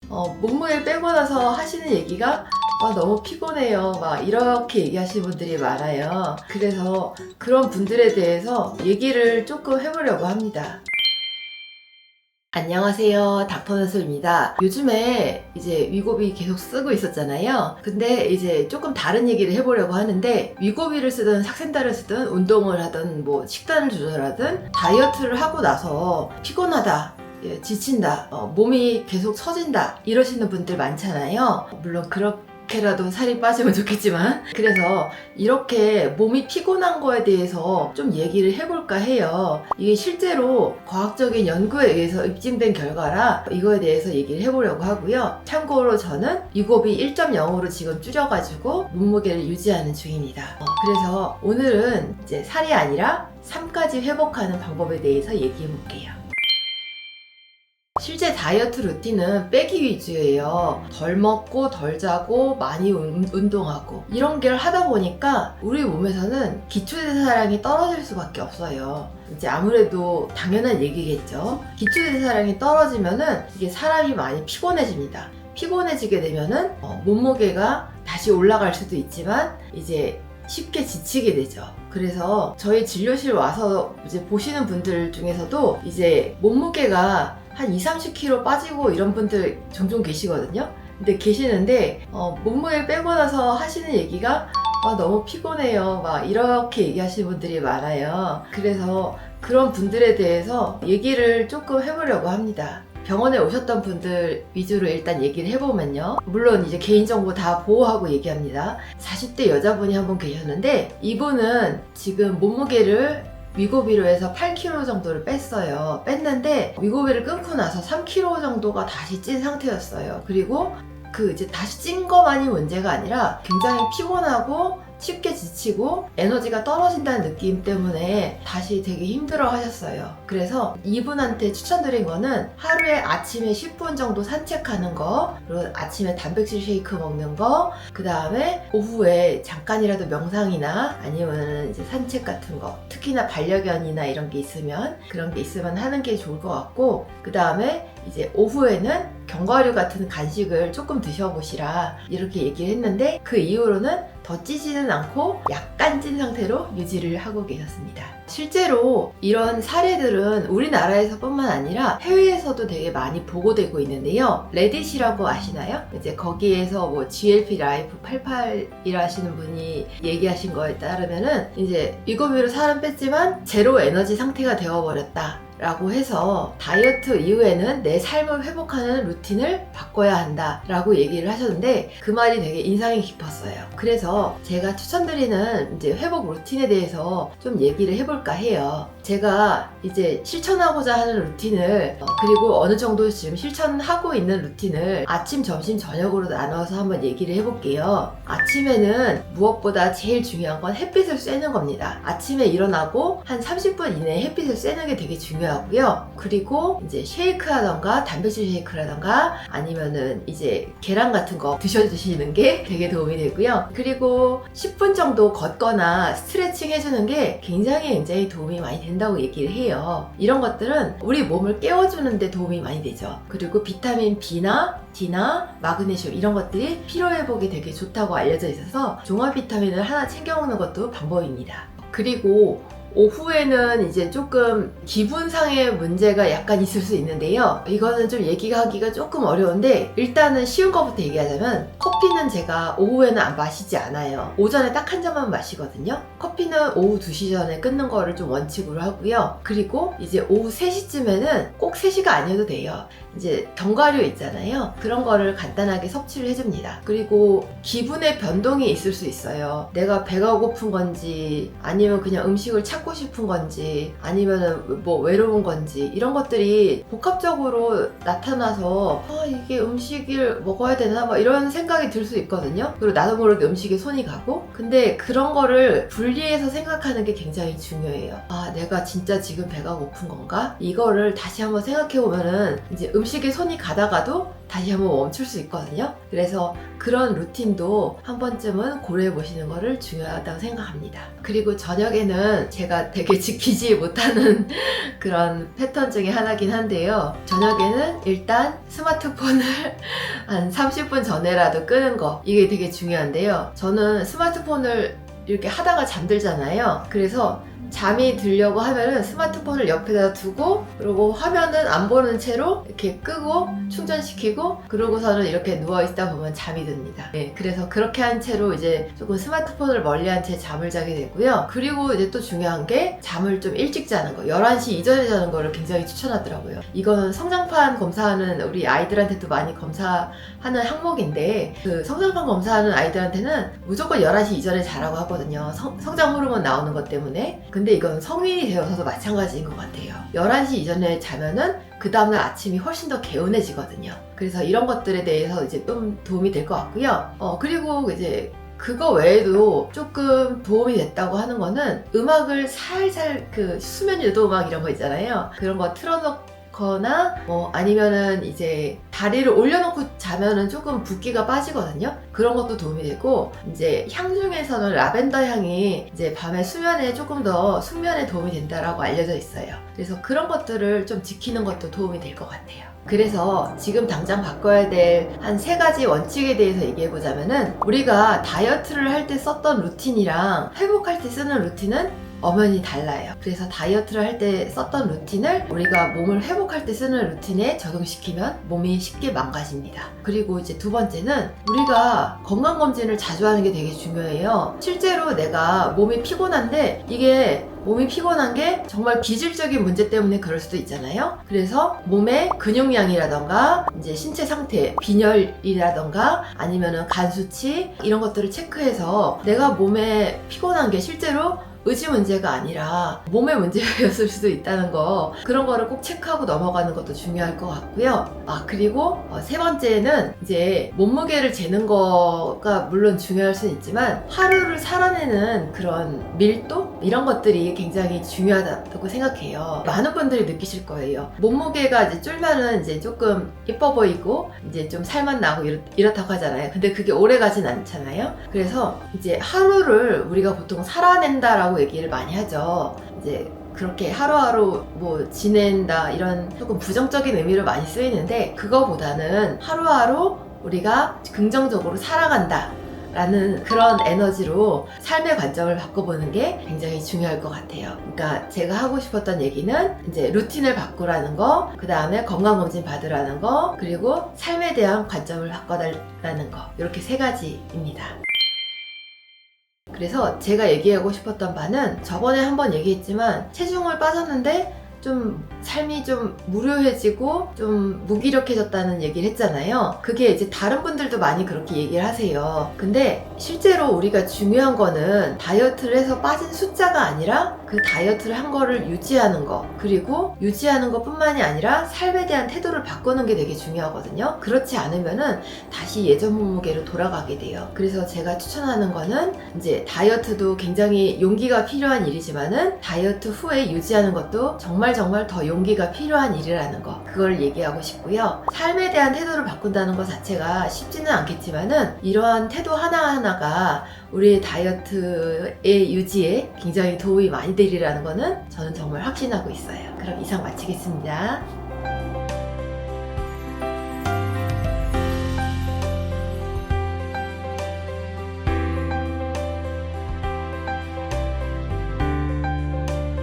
몸무게 빼고 나서 하시는 얘기가 너무 피곤해요. 막 이렇게 얘기하시는 분들이 많아요. 그래서 그런 분들에 대해서 얘기를 조금 해보려고 합니다. 안녕하세요. 닥터너스입니다. 요즘에 이제 위고비 계속 쓰고 있었잖아요. 근데 이제 조금 다른 얘기를 해보려고 하는데, 위고비를 쓰든 삭센다를 쓰든 운동을 하든 뭐 식단을 조절하든 다이어트를 하고 나서 피곤하다, 지친다, 몸이 계속 처진다 이러시는 분들 많잖아요. 물론 그렇게라도 살이 빠지면 좋겠지만, 그래서 이렇게 몸이 피곤한 거에 대해서 좀 얘기를 해볼까 해요. 이게 실제로 과학적인 연구에 의해서 입증된 결과라 이거에 대해서 얘기를 해보려고 하고요. 참고로 저는 위고비 1.0으로 지금 줄여가지고 몸무게를 유지하는 중입니다. 그래서 오늘은 이제 살이 아니라 삶까지 회복하는 방법에 대해서 얘기해 볼게요. 실제 다이어트 루틴은 빼기 위주예요. 덜 먹고 덜 자고 많이 운동하고 이런 걸 하다 보니까 우리 몸에서는 기초대사량이 떨어질 수밖에 없어요. 이제 아무래도 당연한 얘기겠죠. 기초대사량이 떨어지면은 이게 사람이 많이 피곤해집니다. 피곤해지게 되면은 몸무게가 다시 올라갈 수도 있지만 이제 쉽게 지치게 되죠. 그래서 저희 진료실 와서 이제 보시는 분들 중에서도 이제 몸무게가 한 20-30kg 빠지고 이런 분들 종종 계시거든요. 근데 계시는데 몸무게 빼고 나서 하시는 얘기가 너무 피곤해요. 막 이렇게 얘기하시는 분들이 많아요. 그래서 그런 분들에 대해서 얘기를 조금 해보려고 합니다. 병원에 오셨던 분들 위주로 일단 얘기를 해보면요. 물론 이제 개인정보 다 보호하고 얘기합니다. 40대 여자분이 한 분 계셨는데, 이분은 지금 몸무게를 위고비로 해서 8kg 정도를 뺐어요. 뺐는데 위고비를 끊고 나서 3kg 정도가 다시 찐 상태였어요. 그리고 이제 다시 찐 거만이 문제가 아니라 굉장히 피곤하고 쉽게 지치고 에너지가 떨어진다는 느낌 때문에 다시 되게 힘들어 하셨어요. 그래서 이분한테 추천드린 거는 하루에 아침에 10분 정도 산책하는 거, 그리고 아침에 단백질 쉐이크 먹는 거, 그 다음에 오후에 잠깐이라도 명상이나 아니면 이제 산책 같은 거, 특히나 반려견이나 이런 게 있으면 그런 게 있으면 하는 게 좋을 것 같고, 그 다음에 이제 오후에는 견과류 같은 간식을 조금 드셔보시라 이렇게 얘기를 했는데, 그 이후로는 더 찌지는 않고 약간 찐 상태로 유지를 하고 계셨습니다. 실제로 이런 사례들은 우리나라에서 뿐만 아니라 해외에서도 되게 많이 보고되고 있는데요. 레딧이라고 아시나요? 이제 거기에서 뭐 GLP 라이프 88이라 하시는 분이 얘기하신 거에 따르면은 이제 위고비로 살은 뺐지만 제로 에너지 상태가 되어버렸다 라고 해서 다이어트 이후에는 내 삶을 회복하는 루틴을 바꿔야 한다 라고 얘기를 하셨는데, 그 말이 되게 인상이 깊었어요. 그래서 제가 추천드리는 이제 회복 루틴에 대해서 좀 얘기를 해볼까 해요. 제가 이제 실천하고자 하는 루틴을 그리고 어느 정도 지금 실천하고 있는 루틴을 아침, 점심, 저녁으로 나눠서 한번 얘기를 해볼게요. 아침에는 무엇보다 제일 중요한 건 햇빛을 쐬는 겁니다. 아침에 일어나고 한 30분 이내에 햇빛을 쐬는 게 되게 중요하고요. 그리고 이제 쉐이크 하던가 단백질 쉐이크라던가 아니면은 이제 계란 같은 거 드시는 게 되게 도움이 되고요. 그리고 10분 정도 걷거나 스트레칭 해주는 게 굉장히 도움이 많이 된다고 얘기를 해요. 이런 것들은 우리 몸을 깨워주는 데 도움이 많이 되죠. 그리고 비타민 B나 D나 마그네슘 이런 것들이 피로회복에 되게 좋다고 알려져 있어서 종합 비타민을 하나 챙겨 먹는 것도 방법입니다. 그리고 오후에는 이제 조금 기분상의 문제가 약간 있을 수 있는데요. 이거는 좀 얘기하기가 조금 어려운데, 일단은 쉬운 것부터 얘기하자면, 커피는 제가 오후에는 안 마시지 않아요. 오전에 딱 한 잔만 마시거든요. 커피는 오후 2시 전에 끊는 거를 좀 원칙으로 하고요. 그리고 이제 오후 3시쯤에는 꼭 3시가 아니어도 돼요. 이제 견과류 있잖아요. 그런 거를 간단하게 섭취를 해줍니다. 그리고 기분의 변동이 있을 수 있어요. 내가 배가 고픈 건지 아니면 그냥 음식을 찾고 싶은 건지 아니면 뭐 외로운 건지 이런 것들이 복합적으로 나타나서 이게 음식을 먹어야 되나 막 이런 생각이 들 수 있거든요. 그리고 나도 모르게 음식에 손이 가고, 근데 그런 거를 분리해서 생각하는 게 굉장히 중요해요. 내가 진짜 지금 배가 고픈 건가? 이거를 다시 한번 생각해 보면은 이제 음식에 손이 가다가도 다시 한번 멈출 수 있거든요. 그래서 그런 루틴도 한 번쯤은 고려해 보시는 거를 중요하다고 생각합니다. 그리고 저녁에는 제가 되게 지키지 못하는 그런 패턴 중에 하나긴 한데요. 저녁에는 일단 스마트폰을 한 30분 전에라도 끄는 거, 이게 되게 중요한데요. 저는 스마트폰을 이렇게 하다가 잠들잖아요. 그래서 잠이 들려고 하면은 스마트폰을 옆에다 두고, 그리고 화면은 안 보는 채로 이렇게 끄고 충전시키고, 그러고서는 이렇게 누워있다 보면 잠이 듭니다. 네, 그래서 그렇게 한 채로 이제 조금 스마트폰을 멀리한 채 잠을 자게 되고요. 그리고 이제 또 중요한 게 잠을 좀 일찍 자는 거, 11시 이전에 자는 거를 굉장히 추천하더라고요. 이거는 성장판 검사하는 우리 아이들한테도 많이 검사하는 항목인데, 그 성장판 검사하는 아이들한테는 무조건 11시 이전에 자라고 하거든요. 성장 호르몬 나오는 것 때문에. 근데 이건 성인이 되어서도 마찬가지인 것 같아요. 11시 이전에 자면은 그 다음날 아침이 훨씬 더 개운해지거든요. 그래서 이런 것들에 대해서 이제 좀 도움이 될 것 같고요. 그리고 이제 그거 외에도 조금 도움이 됐다고 하는 거는, 음악을 살살, 그 수면 유도 음악 이런 거 있잖아요. 그런 거 틀어놓거나 아니면은 이제 다리를 올려놓고 자면은 조금 붓기가 빠지거든요. 그런 것도 도움이 되고, 이제 향 중에서는 라벤더 향이 이제 밤에 수면에 조금 더 숙면에 도움이 된다라고 알려져 있어요. 그래서 그런 것들을 좀 지키는 것도 도움이 될 것 같아요. 그래서 지금 당장 바꿔야 될 한 3가지 원칙에 대해서 얘기해 보자면은, 우리가 다이어트를 할 때 썼던 루틴이랑 회복할 때 쓰는 루틴은 엄연히 달라요. 그래서 다이어트를 할 때 썼던 루틴을 우리가 몸을 회복할 때 쓰는 루틴에 적용시키면 몸이 쉽게 망가집니다. 그리고 이제 두 번째는, 우리가 건강검진을 자주 하는 게 되게 중요해요. 실제로 내가 몸이 피곤한데, 이게 몸이 피곤한 게 정말 기질적인 문제 때문에 그럴 수도 있잖아요. 그래서 몸의 근육량이라던가 이제 신체 상태, 빈혈이라던가 아니면은 간 수치, 이런 것들을 체크해서 내가 몸에 피곤한 게 실제로 의지 문제가 아니라 몸의 문제였을 수도 있다는 거, 그런 거를 꼭 체크하고 넘어가는 것도 중요할 것 같고요. 그리고 3번째는 이제 몸무게를 재는 거가 물론 중요할 수는 있지만, 하루를 살아내는 그런 밀도? 이런 것들이 굉장히 중요하다고 생각해요. 많은 분들이 느끼실 거예요. 몸무게가 이제 쫄면은 이제 조금 예뻐 보이고 이제 좀 살만 나고 이렇다고 하잖아요. 근데 그게 오래 가진 않잖아요. 그래서 이제 하루를 우리가 보통 살아낸다라고 얘기를 많이 하죠. 이제 그렇게 하루하루 지낸다, 이런 조금 부정적인 의미로 많이 쓰이는데, 그거보다는 하루하루 우리가 긍정적으로 살아간다 라는 그런 에너지로 삶의 관점을 바꿔보는 게 굉장히 중요할 것 같아요. 그러니까 제가 하고 싶었던 얘기는 이제 루틴을 바꾸라는 거, 그 다음에 건강검진 받으라는 거, 그리고 삶에 대한 관점을 바꿔달라는 거, 이렇게 3가지입니다. 그래서 제가 얘기하고 싶었던 바는, 저번에 한번 얘기했지만 체중을 빠졌는데 좀 삶이 좀 무료해지고 좀 무기력해졌다는 얘기를 했잖아요. 그게 이제 다른 분들도 많이 그렇게 얘기를 하세요. 근데 실제로 우리가 중요한 거는 다이어트를 해서 빠진 숫자가 아니라 그 다이어트를 한 거를 유지하는 거, 그리고 유지하는 것 뿐만이 아니라 삶에 대한 태도를 바꾸는 게 되게 중요하거든요. 그렇지 않으면은 다시 예전 몸무게로 돌아가게 돼요. 그래서 제가 추천하는 거는, 이제 다이어트도 굉장히 용기가 필요한 일이지만은 다이어트 후에 유지하는 것도 정말 더 용기가 필요한 일이라는 거, 그걸 얘기하고 싶고요. 삶에 대한 태도를 바꾼다는 것 자체가 쉽지는 않겠지만은, 이러한 태도 하나하나가 우리의 다이어트의 유지에 굉장히 도움이 많이 되리라는 거는 저는 정말 확신하고 있어요. 그럼 이상 마치겠습니다.